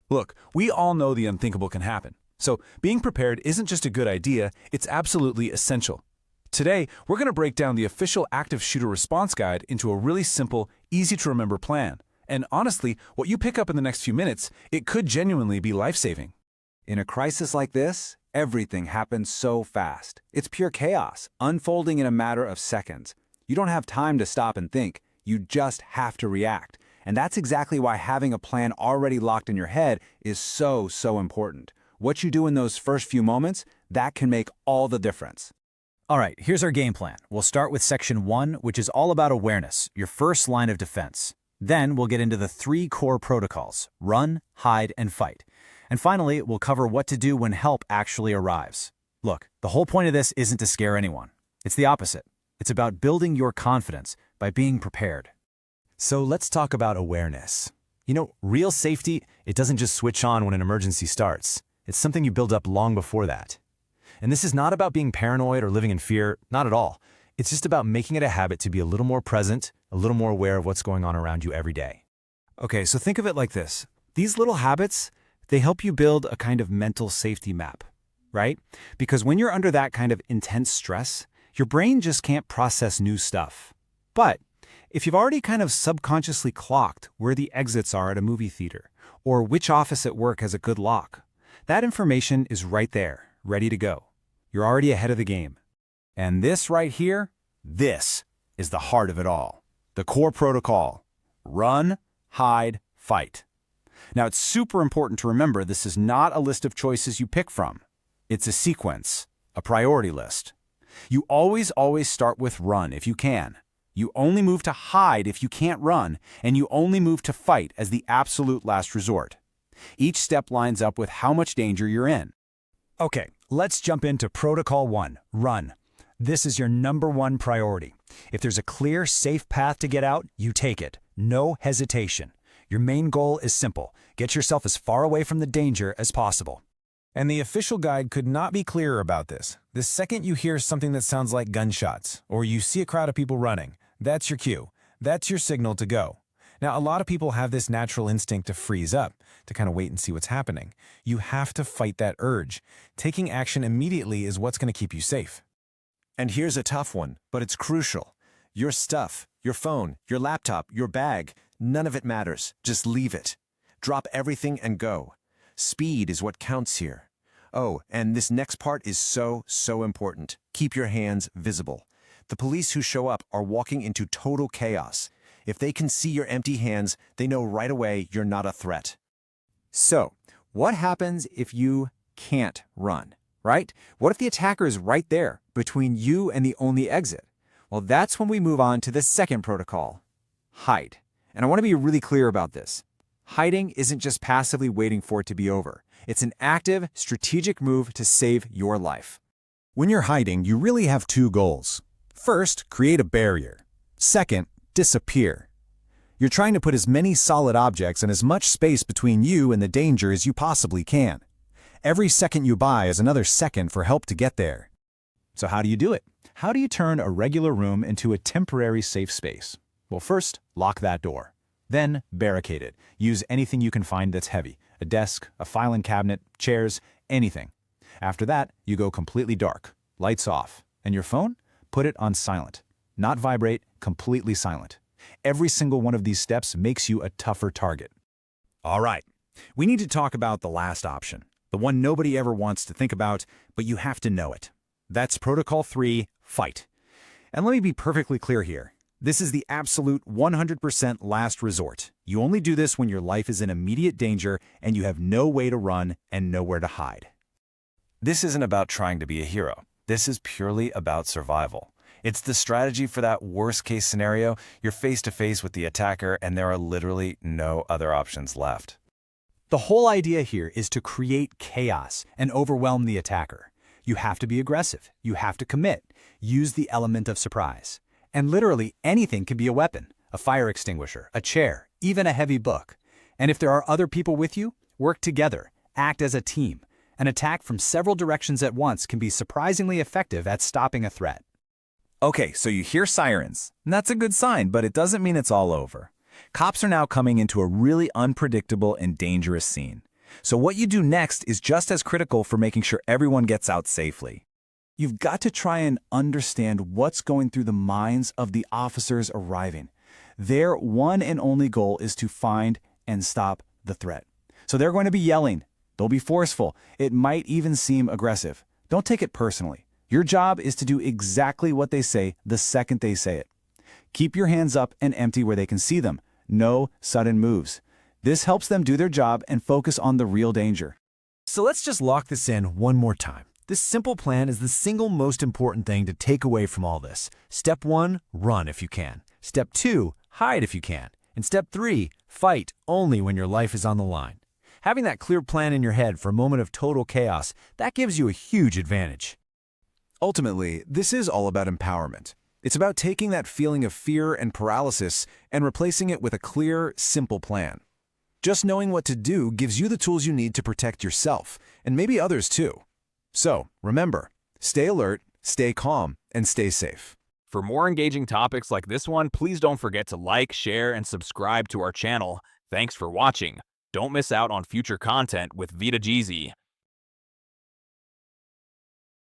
Look, we all know the unthinkable can happen. So being prepared isn't just a good idea, it's absolutely essential. Today, we're going to break down the official active shooter response guide into a really simple, easy-to-remember plan. And honestly, what you pick up in the next few minutes, it could genuinely be life-saving. In a crisis like this, everything happens so fast. It's pure chaos, unfolding in a matter of seconds. You don't have time to stop and think. You just have to react. And that's exactly why having a plan already locked in your head is so important. What you do in those first few moments, that can make all the difference. All right, here's our game plan. We'll start with Section 1, which is all about awareness, your first line of defense. Then we'll get into the 3 core protocols: run, hide, and fight. And finally, we'll cover what to do when help actually arrives. Look, the whole point of this isn't to scare anyone. It's the opposite. It's about building your confidence by being prepared. So let's talk about awareness. You know, real safety, it doesn't just switch on when an emergency starts. It's something you build up long before that. And this is not about being paranoid or living in fear, not at all. It's just about making it a habit to be a little more present, a little more aware of what's going on around you every day. Okay, so think of it like this. These little habits, they help you build a kind of mental safety map, right? Because when you're under that kind of intense stress, your brain just can't process new stuff. But if you've already kind of subconsciously clocked where the exits are at a movie theater, or which office at work has a good lock, that information is right there, ready to go. You're already ahead of the game. And this right here, this is the heart of it all. The core protocol: run, hide, fight. Now, it's super important to remember this is not a list of choices you pick from. It's a sequence, a priority list. You always start with run if you can. You only move to hide if you can't run, and you only move to fight as the absolute last resort. Each step lines up with how much danger you're in. Okay, let's jump into Protocol 1, run. This is your #1 priority. If there's a clear, safe path to get out, you take it. No hesitation. Your main goal is simple: get yourself as far away from the danger as possible. And the official guide could not be clearer about this. The second you hear something that sounds like gunshots, or you see a crowd of people running, that's your cue. That's your signal to go. Now, a lot of people have this natural instinct to freeze up, to kind of wait and see what's happening. You have to fight that urge. Taking action immediately is what's going to keep you safe. And here's a tough one, but it's crucial. Your stuff, your phone, your laptop, your bag, none of it matters. Just leave it. Drop everything and go. Speed is what counts here. Oh, and this next part is so important. Keep your hands visible. The police who show up are walking into total chaos. If they can see your empty hands, they know right away you're not a threat. So, what happens if you can't run, right? What if the attacker is right there, between you and the only exit? Well, that's when we move on to the second protocol: hide. And I want to be really clear about this. Hiding isn't just passively waiting for it to be over. It's an active, strategic move to save your life. When you're hiding, you really have 2 goals. First, create a barrier. Second, disappear. You're trying to put as many solid objects and as much space between you and the danger as you possibly can. Every second you buy is another second for help to get there. So how do you do it? How do you turn a regular room into a temporary safe space? Well, first, lock that door. Then, barricade it. Use anything you can find that's heavy: a desk, a filing cabinet, chairs, anything. After that, you go completely dark, lights off. And your phone? Put it on silent. Not vibrate, completely silent. Every single one of these steps makes you a tougher target. All right, we need to talk about the last option, the one nobody ever wants to think about, but you have to know it. That's Protocol 3, fight. And let me be perfectly clear here. This is the absolute 100% last resort. You only do this when your life is in immediate danger and you have no way to run and nowhere to hide. This isn't about trying to be a hero. This is purely about survival. It's the strategy for that worst-case scenario. You're face-to-face with the attacker and there are literally no other options left. The whole idea here is to create chaos and overwhelm the attacker. You have to be aggressive. You have to commit. Use the element of surprise. And literally anything can be a weapon: a fire extinguisher, a chair, even a heavy book. And if there are other people with you, work together, act as a team. An attack from several directions at once can be surprisingly effective at stopping a threat. Okay, so you hear sirens. And that's a good sign, but it doesn't mean it's all over. Cops are now coming into a really unpredictable and dangerous scene. So what you do next is just as critical for making sure everyone gets out safely. You've got to try and understand what's going through the minds of the officers arriving. Their one and only goal is to find and stop the threat. So they're going to be yelling. They'll be forceful. It might even seem aggressive. Don't take it personally. Your job is to do exactly what they say the second they say it. Keep your hands up and empty where they can see them. No sudden moves. This helps them do their job and focus on the real danger. So let's just lock this in one more time. This simple plan is the single most important thing to take away from all this. Step 1, run if you can. Step 2, hide if you can. And step 3, fight only when your life is on the line. Having that clear plan in your head for a moment of total chaos, that gives you a huge advantage. Ultimately, this is all about empowerment. It's about taking that feeling of fear and paralysis and replacing it with a clear, simple plan. Just knowing what to do gives you the tools you need to protect yourself, and maybe others too. So, remember, stay alert, stay calm, and stay safe. For more engaging topics like this one, please don't forget to like, share, and subscribe to our channel. Thanks for watching. Don't miss out on future content with Vita Jeezy.